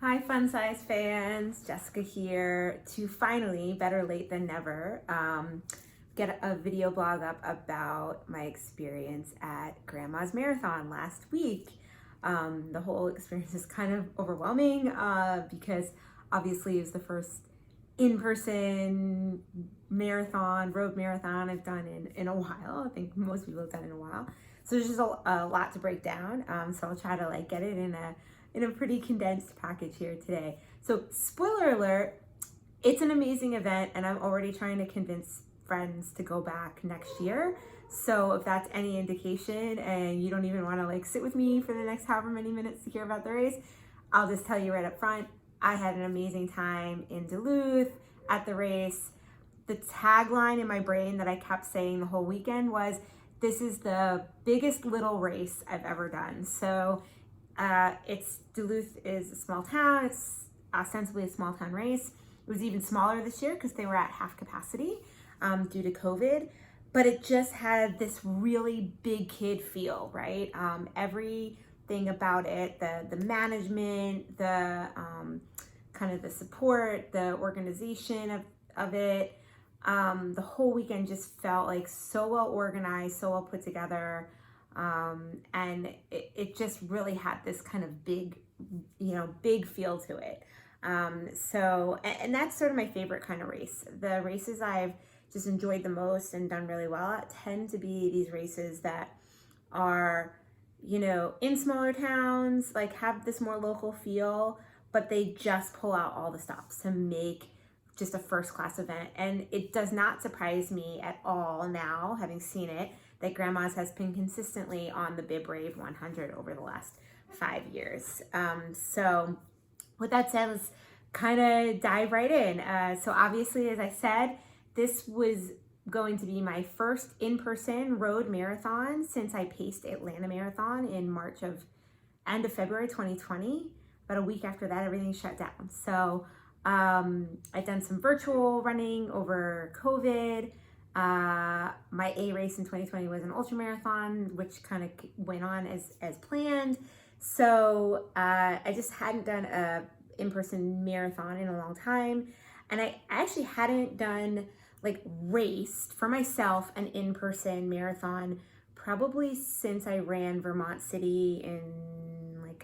Hi, Fun Size fans. Jessica here to finally, better late than never, get a video blog up about my experience at Grandma's Marathon last week. The whole experience is kind of overwhelming because obviously it was the first in-person marathon, road marathon I've done in a while. I think most people have done it in a while. So there's just a lot to break down. So I'll try to get it in a pretty condensed package here today. So spoiler alert, it's an amazing event and I'm already trying to convince friends to go back next year. So if that's any indication and you don't even want to sit with me for the next however many minutes to hear about the race, I'll just tell you right up front, I had an amazing time in Duluth at the race. The tagline in my brain that I kept saying the whole weekend was, this is the biggest little race I've ever done. So Duluth is a small town. It's ostensibly a small town race. It was even smaller this year because they were at half capacity due to COVID, but it just had this really big kid feel, right? Everything about it, the management, the kind of the support, the organization of it, the whole weekend just felt so well organized, so well put together. And it just really had this kind of big feel to it. And that's sort of my favorite kind of race. The races I've just enjoyed the most and done really well at tend to be these races that are, in smaller towns, have this more local feel, but they just pull out all the stops to make just a first class event. And it does not surprise me at all now, having seen it, that Grandma's has been consistently on the BibRave 100 over the last 5 years. So with that said, let's kind of dive right in. So obviously, as I said, this was going to be my first in-person road marathon since I paced Atlanta Marathon in end of February 2020. About a week after that, everything shut down. So I've done some virtual running over COVID. My A race in 2020 was an ultra marathon, which kind of went on as planned. So I just hadn't done a in-person marathon in a long time, and I actually hadn't done raced for myself an in-person marathon probably since I ran Vermont City in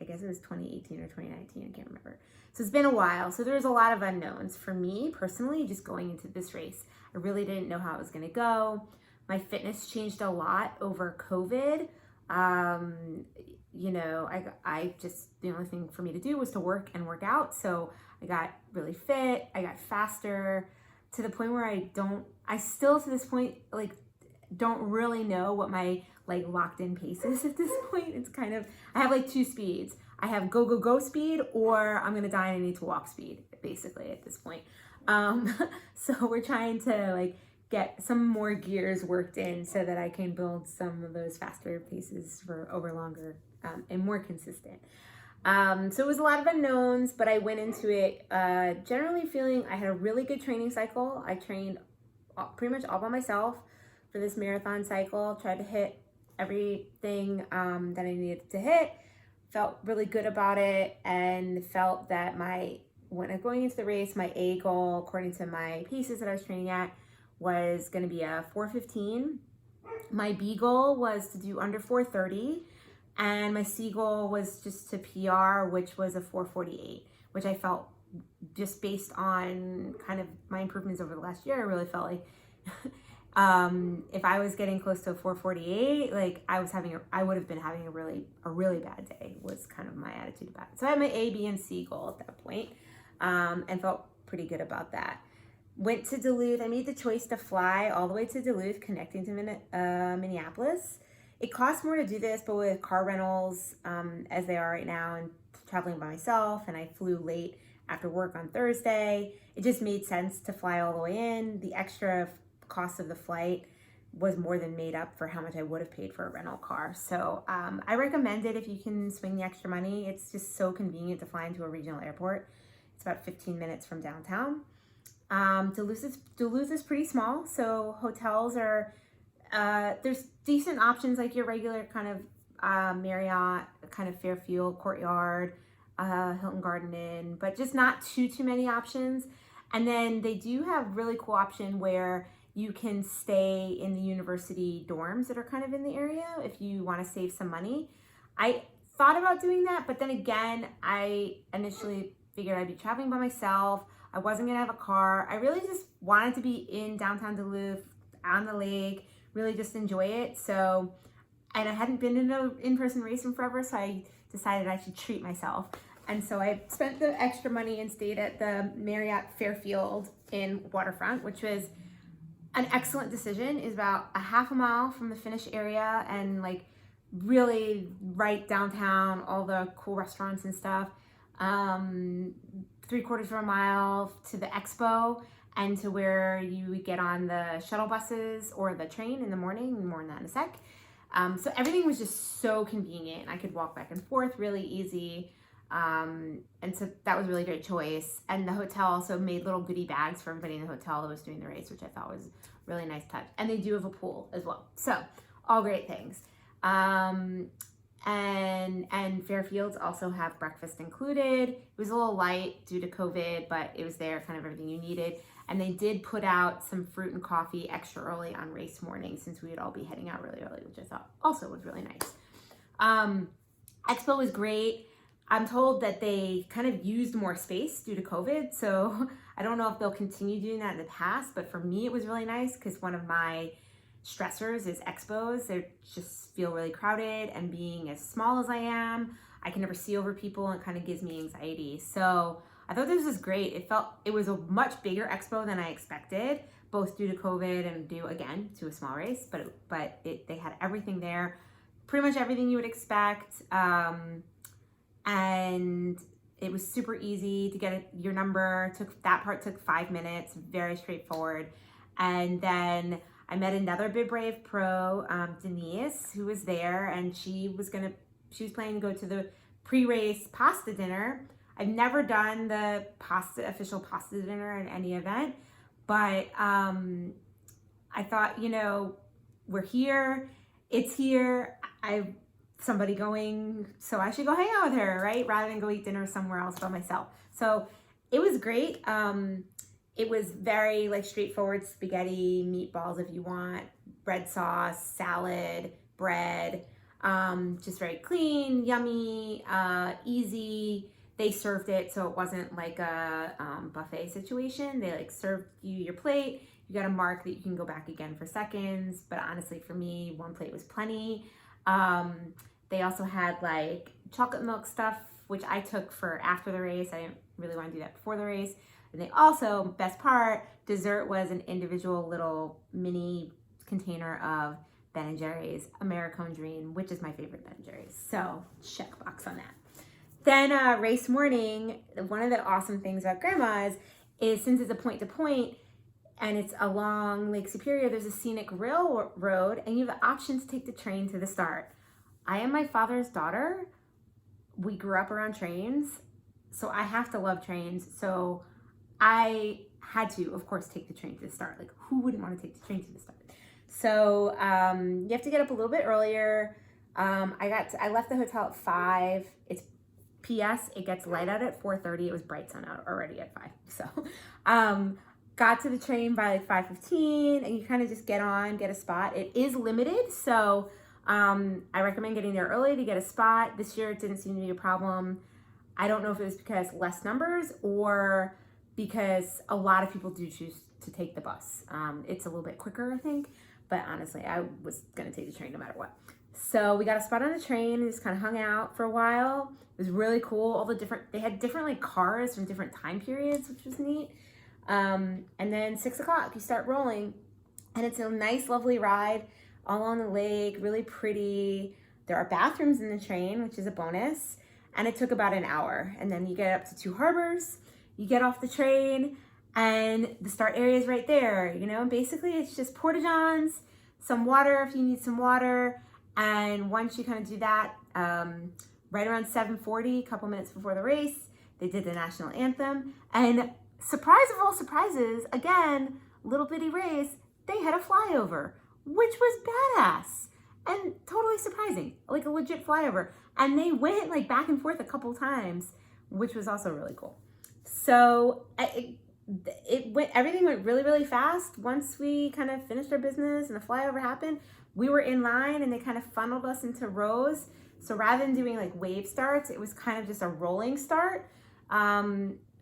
I guess it was 2018 or 2019, I can't remember. So it's been a while. So there's a lot of unknowns for me personally, just going into this race. I really didn't know how it was going to go. My fitness changed a lot over COVID. The only thing for me to do was to work and work out. So I got really fit. I got faster to the point where I still to this point, don't really know what my locked in pace is at this point. It's kind of, I have two speeds. I have go speed, or I'm gonna die and I need to walk speed, basically at this point. So we're trying to get some more gears worked in so that I can build some of those faster paces for over longer and more consistent. So it was a lot of unknowns, but I went into it generally feeling I had a really good training cycle. I trained pretty much all by myself for this marathon cycle, tried to hit everything that I needed to hit, felt really good about it, and felt that when I'm going into the race, my A goal, according to my paces that I was training at, was going to be a 4:15. My B goal was to do under 4:30, and my C goal was just to PR, which was a 4:48, which I felt, just based on kind of my improvements over the last year, I really felt if I was getting close to a 4:48, I would have been having a really bad day, was kind of my attitude about it. So I had my A, B, and C goal at that point, and felt pretty good about that. Went to Duluth. I made the choice to fly all the way to Duluth, connecting to Minneapolis. It costs more to do this, but with car rentals, as they are right now, and traveling by myself, and I flew late after work on Thursday, it just made sense to fly all the way in. The extra cost of the flight was more than made up for how much I would have paid for a rental car. So I recommend it if you can swing the extra money. It's just so convenient to fly into a regional airport. It's about 15 minutes from downtown. Duluth is pretty small, so hotels are, there's decent options like your regular kind of Marriott, kind of Fairfield, Courtyard, Hilton Garden Inn, but just not too many options. And then they do have really cool option where you can stay in the university dorms that are kind of in the area if you want to save some money. I thought about doing that, but then again, I initially figured I'd be traveling by myself. I wasn't gonna have a car. I really just wanted to be in downtown Duluth, on the lake, really just enjoy it. So, and I hadn't been in an in-person race in forever, so I decided I should treat myself. And so I spent the extra money and stayed at the Marriott Fairfield in Waterfront, which was an excellent decision. Is about a half a mile from the finish area and like really right downtown, all the cool restaurants and stuff. 3/4 of a mile to the Expo and to where you would get on the shuttle buses or the train in the morning, more on that in a sec. So everything was just so convenient. I could walk back and forth really easy. And so that was a really great choice. And the hotel also made little goodie bags for everybody in the hotel that was doing the race, which I thought was a really nice touch. And they do have a pool as well. So all great things. And Fairfields also have breakfast included. It was a little light due to COVID, but it was there, kind of everything you needed. And they did put out some fruit and coffee extra early on race morning since we would all be heading out really early, which I thought also was really nice. Expo was great. I'm told that they kind of used more space due to COVID, so I don't know if they'll continue doing that in the past, but for me it was really nice because one of my stressors is expos. They just feel really crowded, and being as small as I am, I can never see over people and it kind of gives me anxiety. So I thought this was great. It was a much bigger expo than I expected, both due to COVID and due again to a small race, but they had everything there, pretty much everything you would expect. And it was super easy to get your number. That part took 5 minutes, very straightforward. And then I met another BibRave pro, Denise, who was there, and she was planning to go to the pre-race pasta dinner. I've never done the official pasta dinner in any event, but I thought, we're here, it's here. Somebody going, so I should go hang out with her, right? Rather than go eat dinner somewhere else by myself. So it was great. It was very straightforward spaghetti, meatballs if you want, bread sauce, salad, bread, just very clean, yummy, easy. They served it so it wasn't like a buffet situation. They served you your plate. You got a mark that you can go back again for seconds. But honestly, for me, one plate was plenty. They also had chocolate milk stuff, which I took for after the race. I didn't really want to do that before the race. And they also, best part, dessert was an individual little mini container of Ben & Jerry's Americone Dream, which is my favorite Ben & Jerry's. So check box on that. Then race morning, one of the awesome things about Grandma's is since it's a point-to-point and it's along Lake Superior, there's a scenic railroad and you have the option to take the train to the start. I am my father's daughter. We grew up around trains, so I have to love trains. So I had to, of course, take the train to the start. Who wouldn't want to take the train to the start? So you have to get up a little bit earlier. I left the hotel at 5. It's P.S. It gets light out at 4:30. It was bright sun out already at 5. So got to the train by 5:15, and you kind of just get a spot. It is limited, so I recommend getting there early to get a spot. This year it didn't seem to be a problem. I don't know if it was because less numbers or because a lot of people do choose to take the bus. It's a little bit quicker, I think, but honestly, I was gonna take the train no matter what. So we got a spot on the train and just kind of hung out for a while. It was really cool. They had different cars from different time periods, which was neat. And then 6 o'clock, you start rolling, and it's a nice, lovely ride all on the lake, really pretty. There are bathrooms in the train, which is a bonus. And it took about an hour. And then you get up to 2 harbors, you get off the train, and the start area is right there. Basically it's just porta-johns, some water if you need some water. And once you kind of do that, right around 7:40, a couple minutes before the race, they did the national anthem. And surprise of all surprises, again, little bitty race, they had a flyover, which was badass and totally surprising, a legit flyover. And they went back and forth a couple times. which was also really cool. So everything went really, really fast. Once we kind of finished our business and the flyover happened, we were in line and they kind of funneled us into rows. So rather than doing like wave starts, it was kind of just a rolling start,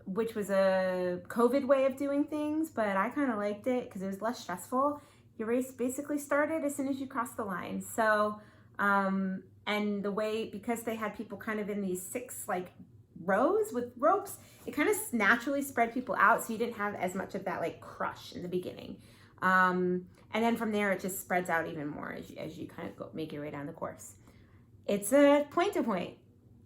which was a COVID way of doing things, but I kind of liked it because it was less stressful. Your race basically started as soon as you crossed the line. So, and the way, because they had people kind of in these 6 like rows with ropes, it kind of naturally spread people out, so you didn't have as much of that like crush in the beginning. And then from there, it just spreads out even more as you kind of make your way down the course. It's a point to point,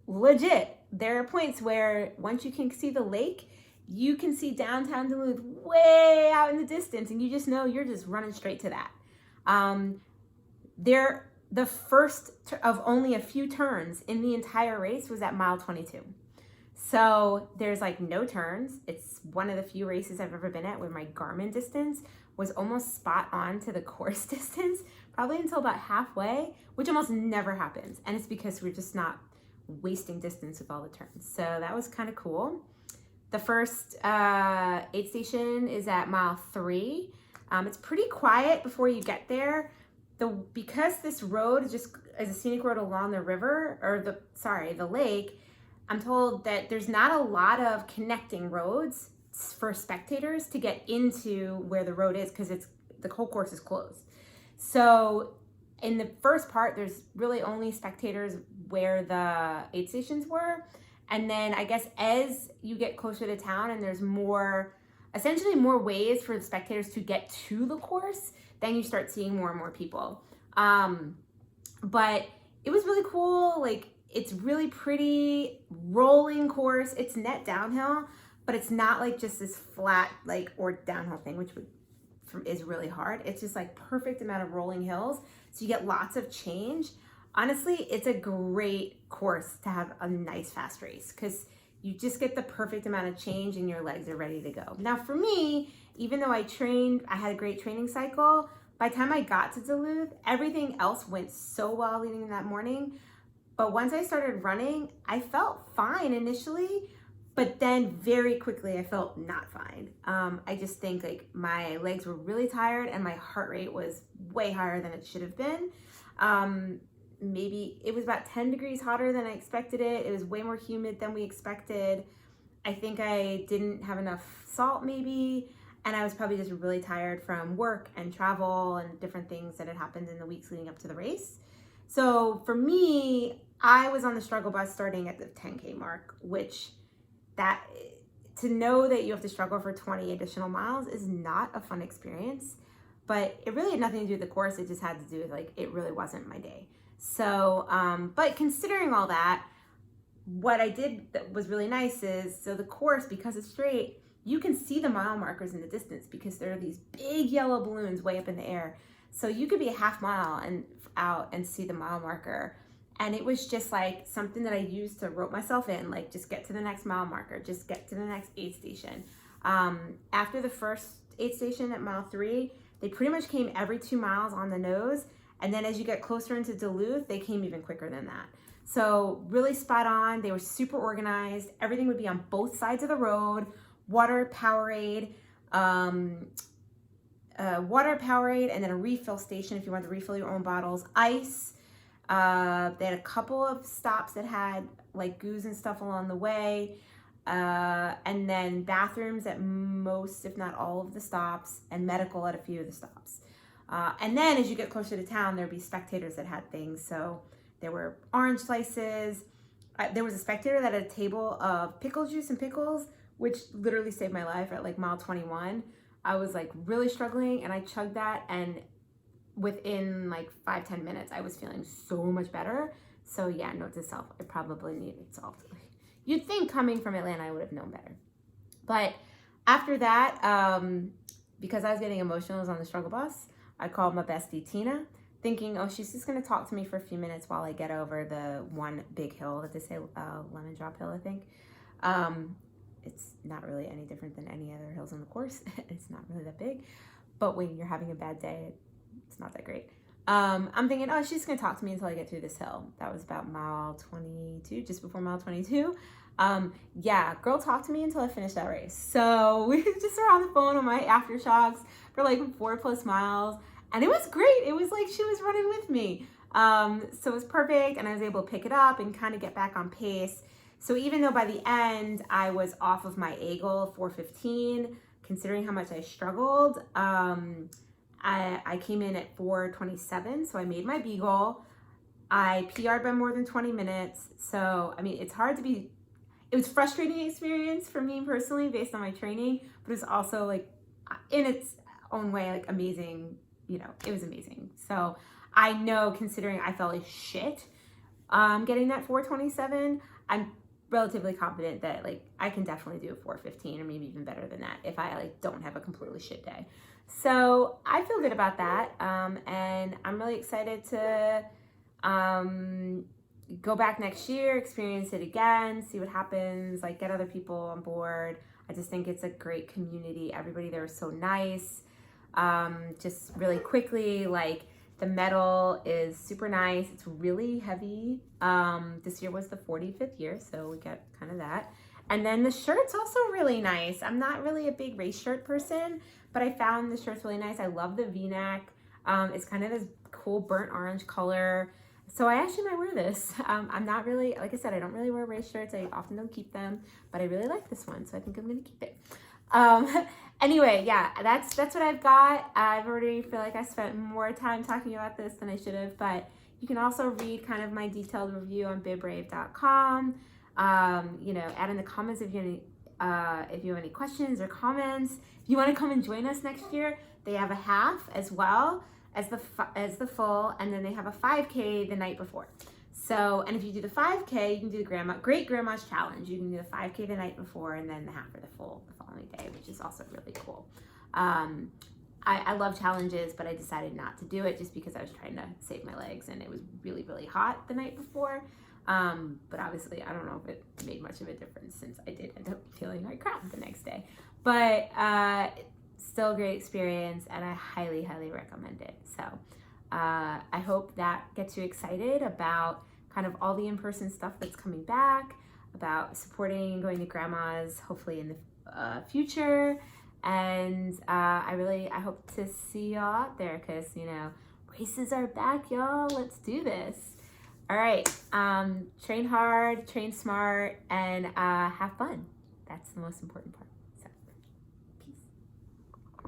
legit. There are points where once you can see the lake, you can see downtown Duluth way out in the distance, and you just know you're just running straight to that. The first of only a few turns in the entire race was at mile 22. So there's like no turns. It's one of the few races I've ever been at where my Garmin distance was almost spot on to the course distance, probably until about halfway, which almost never happens. And it's because we're just not wasting distance with all the turns. So that was kind of cool. The first aid station is at mile 3. It's pretty quiet before you get there. Because this road is a scenic road along the river, or the lake, I'm told that there's not a lot of connecting roads for spectators to get into where the road is because the whole course is closed. So in the first part, there's really only spectators where the aid stations were. And then I guess as you get closer to town and there's essentially more ways for the spectators to get to the course, then you start seeing more and more people. But it was really cool. Like, it's really pretty rolling course. It's net downhill, but it's not like just this flat or downhill thing, which is really hard. It's just like perfect amount of rolling hills. So you get lots of change. Honestly, it's a great course to have a nice fast race because you just get the perfect amount of change and your legs are ready to go. Now for me, even though I had a great training cycle, by the time I got to Duluth, everything else went so well leading in that morning. But once I started running, I felt fine initially, but then very quickly I felt not fine. I just think like my legs were really tired and my heart rate was way higher than it should have been. Maybe it was about 10 degrees hotter than I expected it. It was way more humid than we expected. I think I didn't have enough salt maybe, and I was probably just really tired from work and travel and different things that had happened in the weeks leading up to the race. So for me, I was on the struggle bus starting at the 10K mark, which to know that you have to struggle for 20 additional miles is not a fun experience, but it really had nothing to do with the course. It just had to do with it really wasn't my day. So, but considering all that, what I did that was really nice is, so the course, because it's straight, you can see the mile markers in the distance because there are these big yellow balloons way up in the air. So you could be a half mile out and see the mile marker. And it was just like something that I used to rope myself in, like just get to the next mile marker, just get to the next aid station. After the first aid station at mile 3, they pretty much came every 2 miles on the nose. And then as you get closer into Duluth, they came even quicker than that. So really spot on. They were super organized. Everything would be on both sides of the road. Water, Powerade, and then a refill station if you want to refill your own bottles. Ice. They had a couple of stops that had like goos and stuff along the way. And then bathrooms at most, if not all of the stops, and medical at a few of the stops. And then as you get closer to town, there'd be spectators that had things. So there were orange slices. There was a spectator that had a table of pickle juice and pickles, which literally saved my life at like mile 21. I was like really struggling and I chugged that, and within like 5-10 minutes, I was feeling so much better. So yeah, note to self, I probably needed salt. You'd think coming from Atlanta, I would have known better. But after that, because I was getting emotional, I was on the struggle bus. I called my bestie Tina, thinking, oh, she's just gonna talk to me for a few minutes while I get over the one big hill that they say, Lemon Drop Hill, I think. It's not really any different than any other hills on the course. It's not really that big, but when you're having a bad day, it's not that great. I'm thinking, oh, she's gonna talk to me until I get through this hill. That was about mile 22, just before mile 22. Yeah, girl talked to me until I finished that race. So we just were on the phone on my aftershocks for like 4+ miles, and it was great. It was like she was running with me. So it was perfect, and I was able to pick it up and kind of get back on pace. So even though by the end I was off of my A goal of 4:15, considering how much I struggled, I came in at 4:27, so I made my B goal. I PR'd by more than 20 minutes. So, I mean, it's hard to be, it was a frustrating experience for me personally based on my training, but it was also like in its own way, like amazing, you know, it was amazing. So I know, considering I felt like shit getting that 4:27, I'm relatively confident that like I can definitely do a 4:15 or maybe even better than that if I like don't have a completely shit day. So I feel good about that, and I'm really excited to go back next year, experience it again, see what happens, like get other people on board. I just think it's a great community. Everybody there is so nice. Just really quickly, like the medal is super nice. It's really heavy. This year was the 45th year, so we get kind of that. And then the shirt's also really nice. I'm not really a big race shirt person, but I found the shirt's really nice. I love the V-neck. It's kind of this cool burnt orange color. So I actually might wear this. I'm not really, like I said, I don't really wear race shirts. I often don't keep them, but I really like this one, so I think I'm gonna keep it. Anyway, yeah, that's what I've got. I've already feel like I spent more time talking about this than I should have, but you can also read kind of my detailed review on BibRave.com. You know, add in the comments if you have any questions or comments. If you want to come and join us next year, they have a half as well as the full, and then they have a 5K the night before. So, and if you do the 5K, you can do the Great Grandma's Challenge. You can do the 5K the night before and then the half or the full the following day, which is also really cool. I love challenges, but I decided not to do it just because I was trying to save my legs and it was really, really hot the night before. But obviously, I don't know if it made much of a difference since I did end up feeling like crap the next day. But still a great experience, and I highly, highly recommend it. So I hope that gets you excited about kind of all the in-person stuff that's coming back, about supporting and going to grandma's hopefully in the future. And I hope to see y'all out there because, you know, races are back, y'all. Let's do this. All right. Train hard, train smart, and have fun. That's the most important part.